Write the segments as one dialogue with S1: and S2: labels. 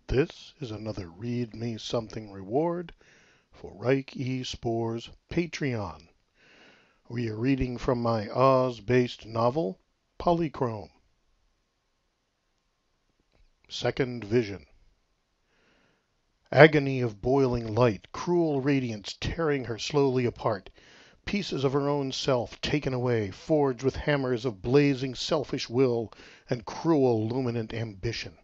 S1: This is another Read Me Something reward for Reich E. Spore's Patreon. We are reading from my Oz-based novel, Polychrome. Second Vision. Agony of boiling light, cruel radiance tearing her slowly apart, pieces of her own self taken away, forged with hammers of blazing selfish will and cruel luminant ambition.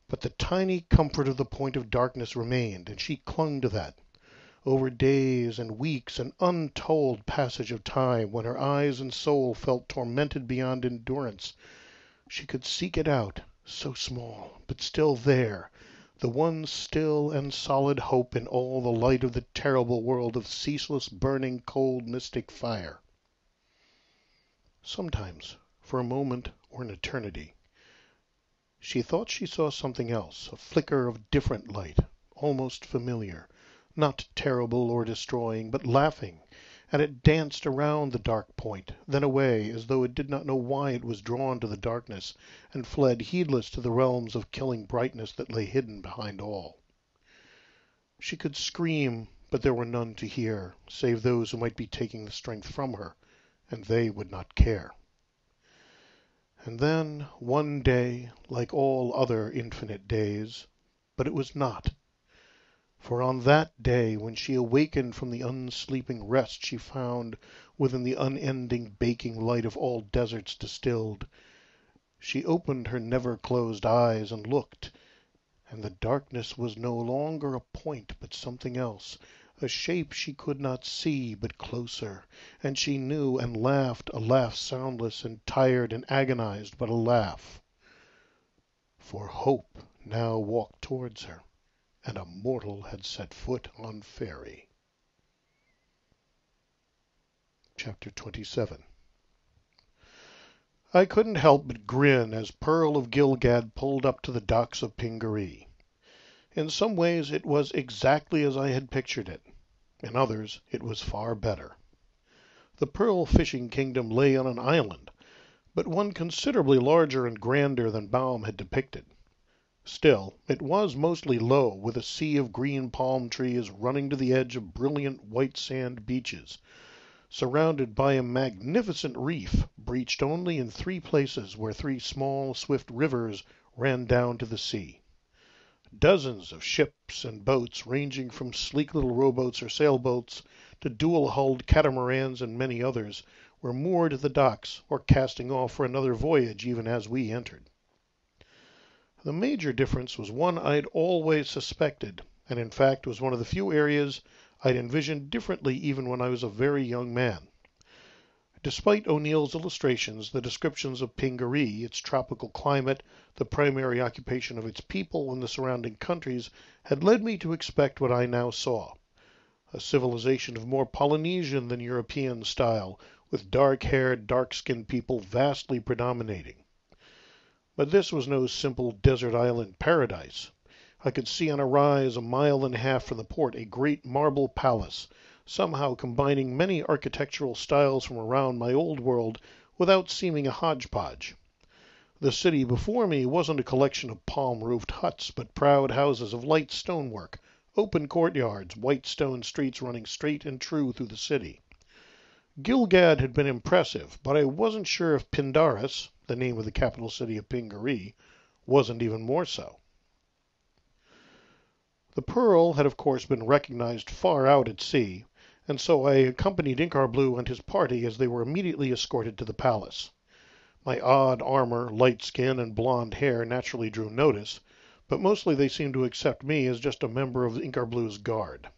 S1: But the tiny comfort of the point of darkness remained, and she clung to that. Over days and weeks, an untold passage of time, when her eyes and soul felt tormented beyond endurance, she could seek it out, so small, but still there, the one still and solid hope in all the light of the terrible world of ceaseless, burning, cold, mystic fire. Sometimes, for a moment or an eternity, she thought she saw something else, a flicker of different light, almost familiar, not terrible or destroying, but laughing, and it danced around the dark point, then away, as though it did not know why it was drawn to the darkness, and fled heedless to the realms of killing brightness that lay hidden behind all. She could scream, but there were none to hear, save those who might be taking the strength from her, and they would not care. And then, one day, like all other infinite days, but it was not. For on that day, when she awakened from the unsleeping rest she found within the unending baking light of all deserts distilled, she opened her never-closed eyes and looked, and the darkness was no longer a point but something else, a shape she could not see but closer, and she knew and laughed, a laugh soundless and tired and agonized, but a laugh. For hope now walked towards her, and a mortal had set foot on Fairy. Chapter 27. I couldn't help but grin as Pearl of Gilgad pulled up to the docks of Pingaree. In some ways it was exactly as I had pictured it. In others it was far better. The Pearl Fishing Kingdom lay on an island, but one considerably larger and grander than Baum had depicted. Still, it was mostly low, with a sea of green palm trees running to the edge of brilliant white sand beaches, surrounded by a magnificent reef, breached only in 3 places where 3 small, swift rivers ran down to the sea. Dozens of ships and boats, ranging from sleek little rowboats or sailboats to dual-hulled catamarans and many others, were moored at the docks or casting off for another voyage even as we entered. The major difference was one I'd always suspected, and in fact was one of the few areas I'd envisioned differently even when I was a very young man. Despite O'Neill's illustrations, the descriptions of Pingaree, its tropical climate, the primary occupation of its people, and the surrounding countries had led me to expect what I now saw. A civilization of more Polynesian than European style, with dark-haired, dark-skinned people vastly predominating. But this was no simple desert island paradise. I could see on a rise 1.5 miles from the port a great marble palace, somehow combining many architectural styles from around my old world without seeming a hodgepodge. The city before me wasn't a collection of palm-roofed huts, but proud houses of light stonework, open courtyards, white stone streets running straight and true through the city. Gilgad had been impressive, but I wasn't sure if Pindaris, the name of the capital city of Pingaree, wasn't even more so. The Pearl had of course been recognized far out at sea, and so I accompanied Incarblue and his party as they were immediately escorted to the palace. My odd armor, light skin, and blond hair naturally drew notice, but mostly they seemed to accept me as just a member of Incarblue's guard.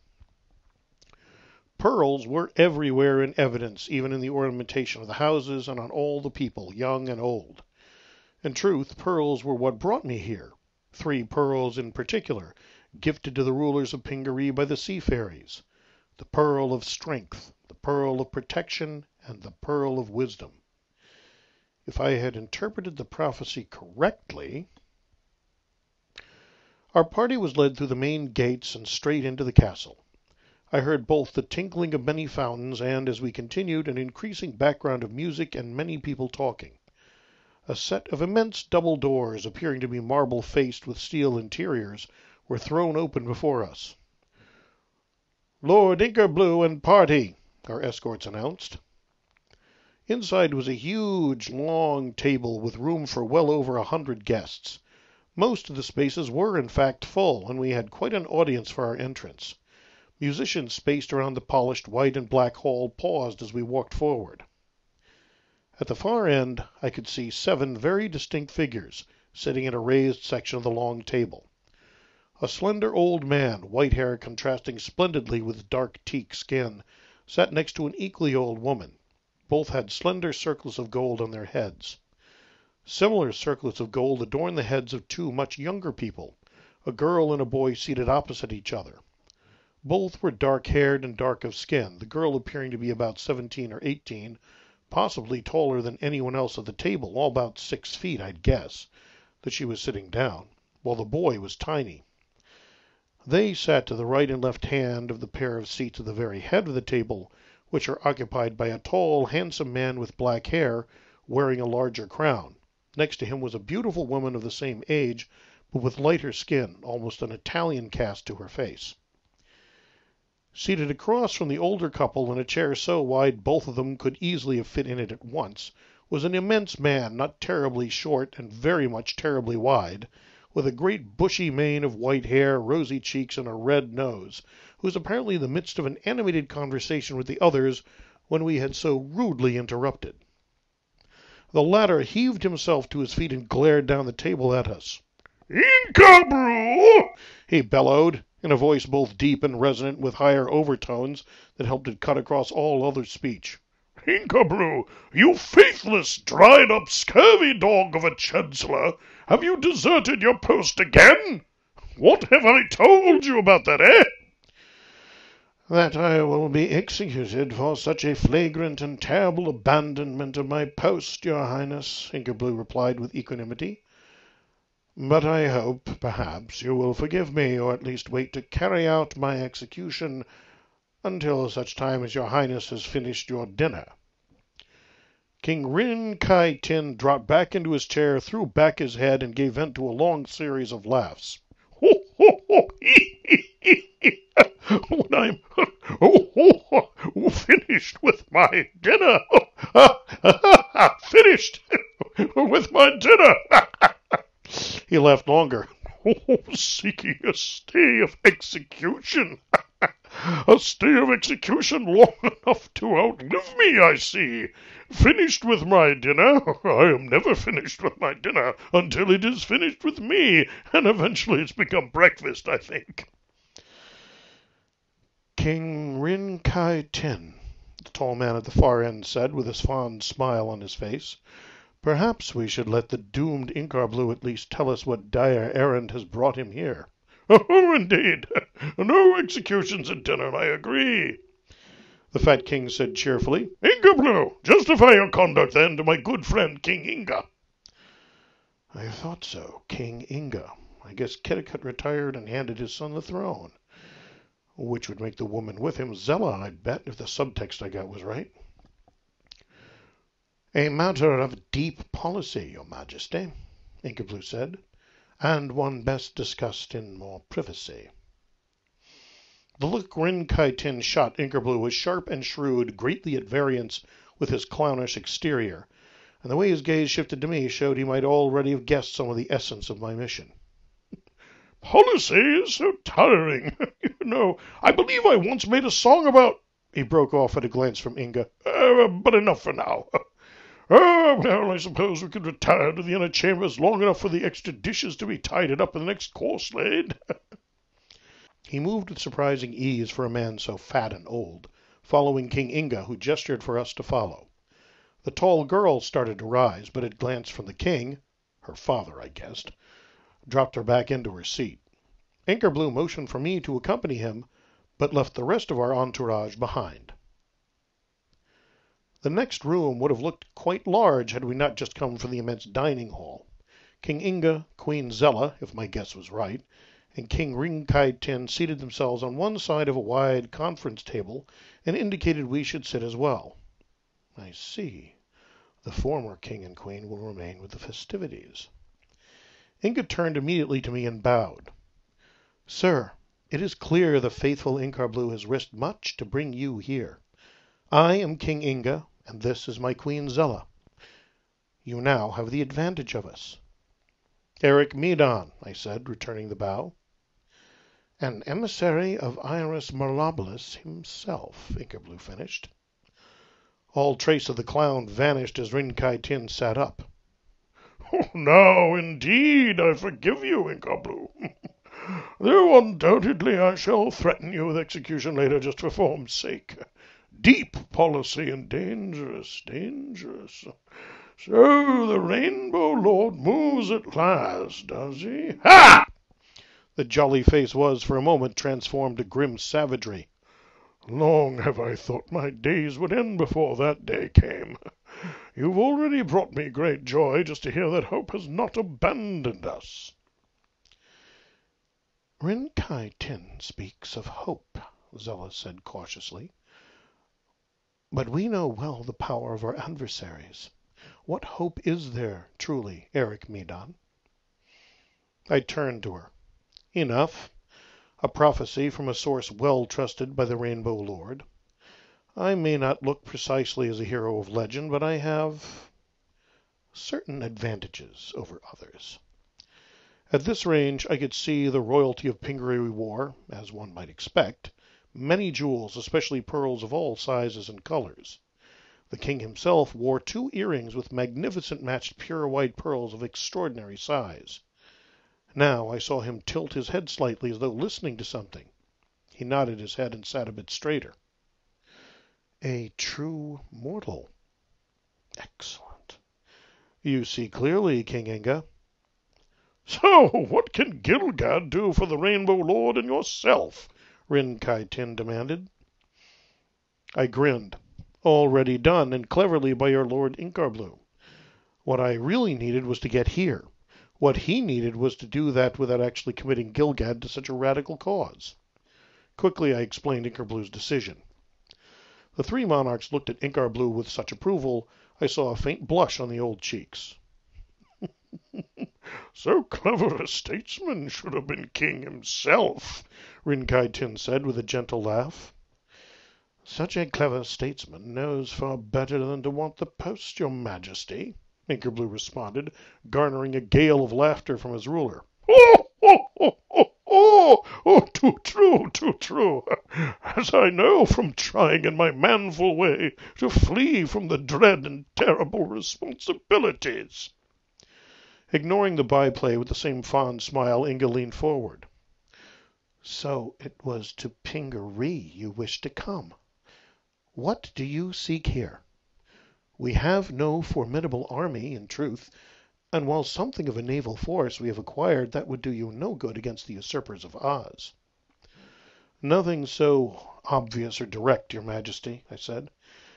S1: Pearls were everywhere in evidence, even in the ornamentation of the houses and on all the people, young and old. In truth, pearls were what brought me here. 3 pearls in particular, gifted to the rulers of Pingaree by the sea fairies. The pearl of strength, the pearl of protection, and the pearl of wisdom. If I had interpreted the prophecy correctly, our party was led through the main gates and straight into the castle. I heard both the tinkling of many fountains and, as we continued, an increasing background of music and many people talking. A set of immense double doors, appearing to be marble-faced with steel interiors, were thrown open before us. "Lord Inkerblue and party," our escorts announced. Inside was a huge, long table with room for well over 100 guests. Most of the spaces were, in fact, full, and we had quite an audience for our entrance. Musicians spaced around the polished white and black hall paused as we walked forward. At the far end I could see 7 very distinct figures sitting in a raised section of the long table. A slender old man, white hair contrasting splendidly with dark teak skin, sat next to an equally old woman. Both had slender circlets of gold on their heads. Similar circlets of gold adorned the heads of 2 much younger people, a girl and a boy seated opposite each other. Both were dark-haired and dark of skin, the girl appearing to be about 17 or 18, possibly taller than anyone else at the table, all about 6 feet, I'd guess, that she was sitting down, while the boy was tiny. They sat to the right and left hand of the pair of seats at the very head of the table, which are occupied by a tall, handsome man with black hair, wearing a larger crown. Next to him was a beautiful woman of the same age, but with lighter skin, almost an Italian cast to her face. Seated across from the older couple in a chair so wide both of them could easily have fit in it at once, was an immense man, not terribly short and very much terribly wide, with a great bushy mane of white hair, rosy cheeks, and a red nose, who was apparently in the midst of an animated conversation with the others when we had so rudely interrupted. The latter heaved himself to his feet and glared down the table at us. "Inkabrew!" he bellowed, in a voice both deep and resonant with higher overtones that helped it cut across all other speech. "Inkabrew, you faithless, dried-up, scurvy dog of a chancellor, have you deserted your post again? What have I told you about that, eh?" "That I will be executed for such a flagrant and terrible abandonment of my post, your highness," Inkerblue replied with equanimity. "But I hope, perhaps, you will forgive me, or at least wait to carry out my execution until such time as your highness has finished your dinner." King Rin Kai Tin dropped back into his chair, threw back his head, and gave vent to a long series of laughs. "Ho, ho, ho! When I'm finished with my dinner, finished with my dinner." He laughed longer. "Seeking a stay of execution. A stay of execution long enough to outlive me, I see. Finished with my dinner? I am never finished with my dinner until it is finished with me, and eventually it's become breakfast, I think." "King Rin Kai Tin," the tall man at the far end said, with his fond smile on his face, "perhaps we should let the doomed Inkerblue at least tell us what dire errand has brought him here." "Oh, indeed. No executions at dinner, I agree," the fat king said cheerfully. "Inkerblue, justify your conduct, then, to my good friend King Inga." I thought so. King Inga. I guess Kitticut retired and handed his son the throne. Which would make the woman with him Zella, I'd bet, if the subtext I got was right. "A matter of deep policy, your majesty," Inkerblue said, "and one best discussed in more privacy." The look Rin Kai Tin shot Inkerblue was sharp and shrewd, greatly at variance with his clownish exterior, and the way his gaze shifted to me showed he might already have guessed some of the essence of my mission. "Policy is so tiring. I believe I once made a song about—" He broke off at a glance from Inga. But enough for now. Well, I suppose we could retire to the inner chambers long enough for the extra dishes to be tidied up and the next course laid." He moved with surprising ease for a man so fat and old, following King Inga, who gestured for us to follow. The tall girl started to rise, but at glance from the king, her father, I guessed, dropped her back into her seat. Inkerblue motioned for me to accompany him, but left the rest of our entourage behind. The next room would have looked quite large had we not just come from the immense dining hall. King Inga, Queen Zella, if my guess was right, and King Rin Kai Tin seated themselves on one side of a wide conference table and indicated we should sit as well. I see. The former king and queen will remain with the festivities. Inga turned immediately to me and bowed. Sir, it is clear the faithful Incarblue has risked much to bring you here. I am King Inga, and this is my Queen Zella. You now have the advantage of us. Eric Medon, I said, returning the bow. An emissary of Iris Marlobolus himself, Incarblue finished. All trace of the clown vanished as Rin-Kai-Tin sat up. Oh, now, indeed, I forgive you, Incarblue. Though undoubtedly I shall threaten you with execution later just for form's sake. Deep policy and dangerous, dangerous. So the Rainbow Lord moves at last, does he? Ha! The jolly face was, for a moment, transformed to grim savagery. Long have I thought my days would end before that day came. You've already brought me great joy just to hear that hope has not abandoned us. Rin-Kai-Tin speaks of hope, Zella said cautiously. But we know well the power of our adversaries. What hope is there, truly, Eric Medon? I turned to her. Enough. A prophecy from a source well trusted by the Rainbow Lord. I may not look precisely as a hero of legend, but I have certain advantages over others. At this range I could see the royalty of Pingaree wore, as one might expect, many jewels, especially pearls of all sizes and colors. The king himself wore 2 earrings with magnificent matched pure white pearls of extraordinary size. Now I saw him tilt his head slightly as though listening to something. He nodded his head and sat a bit straighter. A true mortal. Excellent. You see clearly, King Inga. So, what can Gilgad do for the Rainbow Lord and yourself? Rin-Kai-Tin demanded. I grinned. Already done, and cleverly by your Lord Incarblue. What I really needed was to get here. What he needed was to do that without actually committing Gilgad to such a radical cause. Quickly I explained Incarblue's decision. The 3 monarchs looked at Incarblue with such approval, I saw a faint blush on the old cheeks. So clever a statesman should have been king himself, Rin-Kai-Tin said with a gentle laugh. Such a clever statesman knows far better than to want the post, your majesty, Incarblue responded, garnering a gale of laughter from his ruler. Oh, too true, too true, as I know from trying in my manful way to flee from the dread and terrible responsibilities. Ignoring the byplay with the same fond smile, Inga leaned forward. So it was to Pingaree you wished to come. What do you seek here? We have no formidable army, in truth, and while something of a naval force we have acquired, that would do you no good against the usurpers of Oz. Nothing so obvious or direct, your majesty, I said.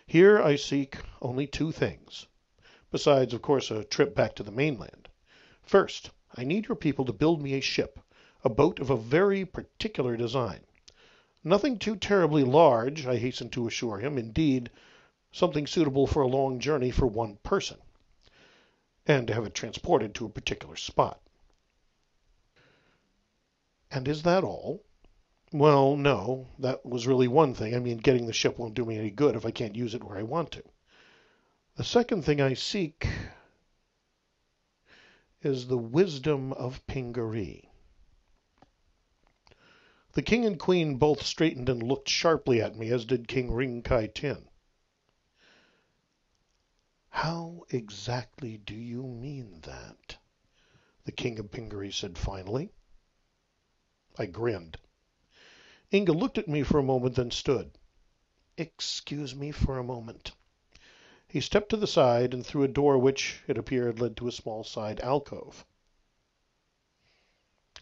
S1: Here I seek only 2 things, besides, of course, a trip back to the mainland. First, I need your people to build me a ship, a boat of a very particular design. Nothing too terribly large, I hastened to assure him. Indeed, something suitable for a long journey for 1 person, and to have it transported to a particular spot. And is that all? Well, no, that was really one thing. I mean, getting the ship won't do me any good if I can't use it where I want to. The second thing I seek is the wisdom of Pingaree. The king and queen both straightened and looked sharply at me, as did King Rin-Kai-Tin. How exactly do you mean that? The king of Pingaree said finally. I grinned. Inga looked at me for a moment, then stood. Excuse me for a moment. He stepped to the side and through a door which, it appeared, led to a small side alcove.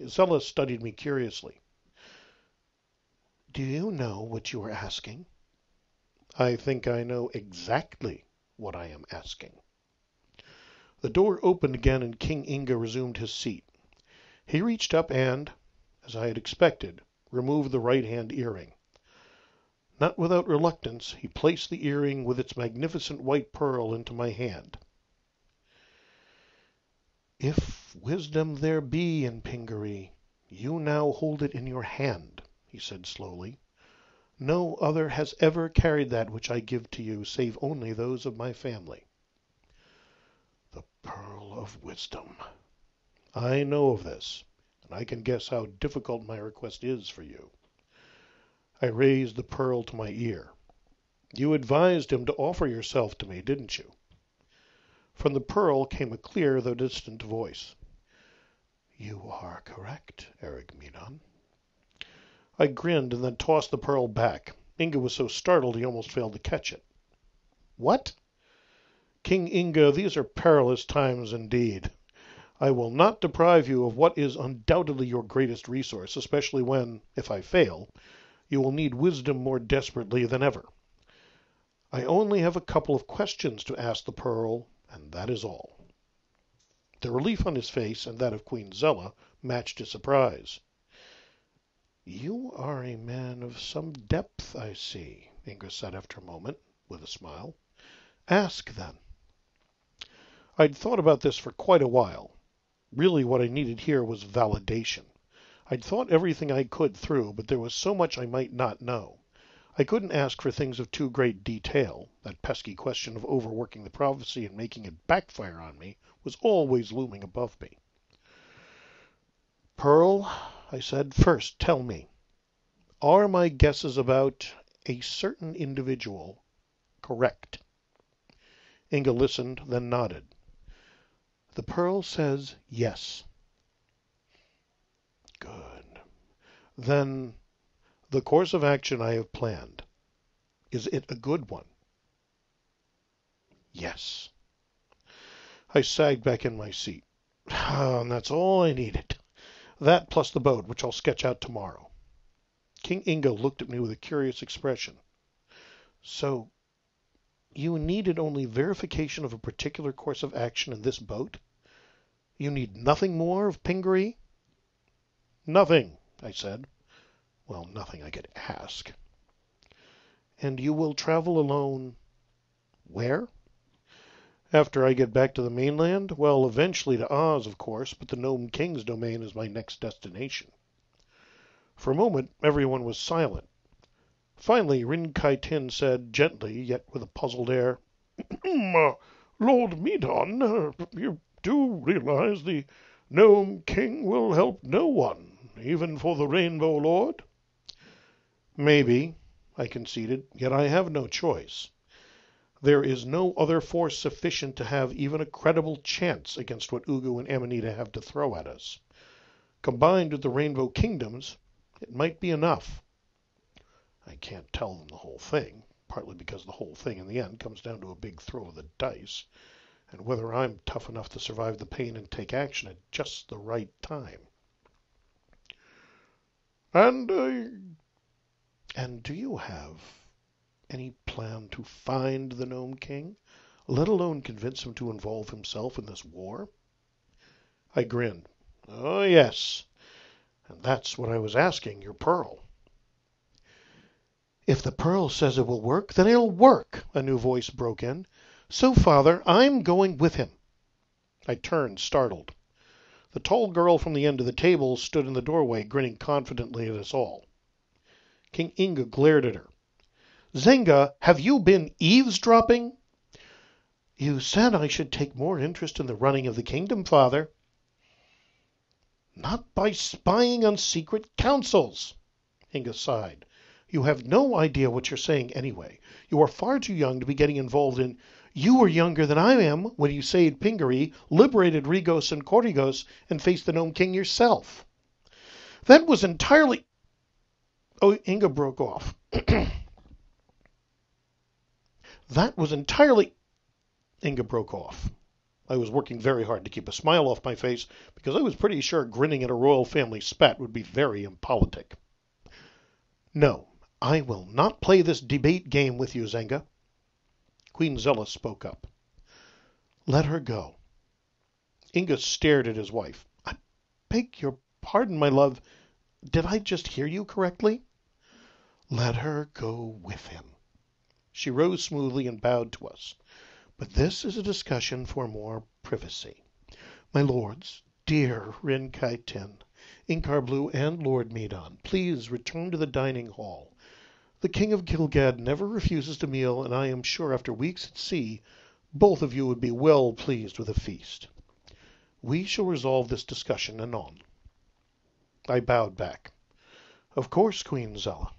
S1: Zella studied me curiously. Do you know what you are asking? I think I know exactly what I am asking. The door opened again and King Inga resumed his seat. He reached up and, as I had expected, removed the right-hand earring. Not without reluctance, he placed the earring with its magnificent white pearl into my hand. "If wisdom there be in Pingaree, you now hold it in your hand," he said slowly. "No other has ever carried that which I give to you, save only those of my family." The Pearl of Wisdom. I know of this, and I can guess how difficult my request is for you. I raised the pearl to my ear. You advised him to offer yourself to me, didn't you? From the pearl came a clear though distant voice. "You are correct, Erigmedon." I grinned and then tossed the pearl back. Inga was so startled he almost failed to catch it. "What?" "King Inga, these are perilous times indeed. I will not deprive you of what is undoubtedly your greatest resource, especially when, if I fail, you will need wisdom more desperately than ever. I only have a couple of questions to ask the pearl, and that is all." The relief on his face and that of Queen Zella matched his surprise. "You are a man of some depth, I see," Inga said after a moment, with a smile. "Ask, then." I'd thought about this for quite a while. Really what I needed here was validation. I'd thought everything I could through, but there was so much I might not know. I couldn't ask for things of too great detail. That pesky question of overworking the prophecy and making it backfire on me was always looming above me. "Pearl," I said, "first tell me, are my guesses about a certain individual correct?" Inga listened, then nodded. "The pearl says yes." "Good. Then the course of action I have planned, is it a good one?" "Yes." I sagged back in my seat. And that's all I needed. That plus the boat, which I'll sketch out tomorrow. King Inga looked at me with a curious expression. "So, you needed only verification of a particular course of action in this boat? You need nothing more of Pingaree?" "Nothing," I said. Well, nothing I could ask. "And you will travel alone where?" "After I get back to the mainland? Well, eventually to Oz, of course, but the Gnome King's domain is my next destination." For a moment everyone was silent. Finally Rin Kai Tin said, gently, yet with a puzzled air, "Lord Medon, you do realize the Gnome King will help no one, even for the Rainbow Lord?" "Maybe," I conceded, "yet I have no choice. There is no other force sufficient to have even a credible chance against what Ugu and Amanita have to throw at us. Combined with the Rainbow Kingdoms, it might be enough. I can't tell them the whole thing, partly because the whole thing in the end comes down to a big throw of the dice, and whether I'm tough enough to survive the pain and take action at just the right time." And do you have any plan to find the Gnome King, let alone convince him to involve himself in this war?" I grinned. "Oh, yes. And that's what I was asking your pearl." "If the pearl says it will work, then it'll work," a new voice broke in. "So, Father, I'm going with him." I turned, startled. The tall girl from the end of the table stood in the doorway, grinning confidently at us all. King Inga glared at her. "Zenga, have you been eavesdropping?" "You said I should take more interest in the running of the kingdom, Father." "Not by spying on secret councils." Inga sighed. "You have no idea what you're saying anyway. You are far too young to be getting involved in—" "You were younger than I am when you saved Pingaree, liberated Regos and Korigos, and faced the Gnome King yourself." "That was entirely—" Oh, Inga broke off. "That was entirely—" Inga broke off. I was working very hard to keep a smile off my face because I was pretty sure grinning at a royal family spat would be very impolitic. "No, I will not play this debate game with you, Zenga." Queen Zella spoke up. "Let her go." Inga stared at his wife. "I beg your pardon, my love. Did I just hear you correctly?" "Let her go with him." She rose smoothly and bowed to us. "But this is a discussion for more privacy. My lords, dear Rin Kai Tin, Inkar Blue, and Lord Medon, please return to the dining hall. The King of Gilgad never refuses a meal, and I am sure after weeks at sea both of you would be well pleased with a feast. We shall resolve this discussion anon." I bowed back. "Of course, Queen Zella."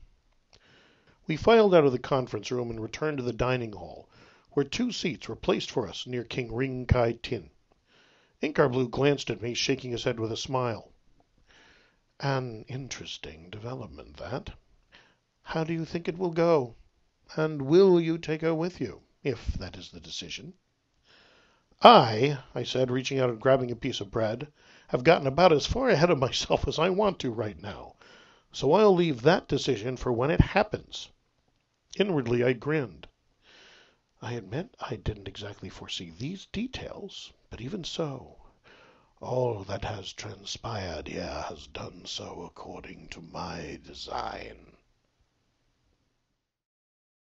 S1: We filed out of the conference room and returned to the dining hall, where 2 seats were placed for us near King Ring Kai Tin. Inkar Blue glanced at me, shaking his head with a smile. "An interesting development, that. How do you think it will go? And will you take her with you, if that is the decision?" I said, reaching out and grabbing a piece of bread, "have gotten about as far ahead of myself as I want to right now, so I'll leave that decision for when it happens." Inwardly, I grinned. I admit I didn't exactly foresee these details, but even so, all that has transpired here has done so according to my design.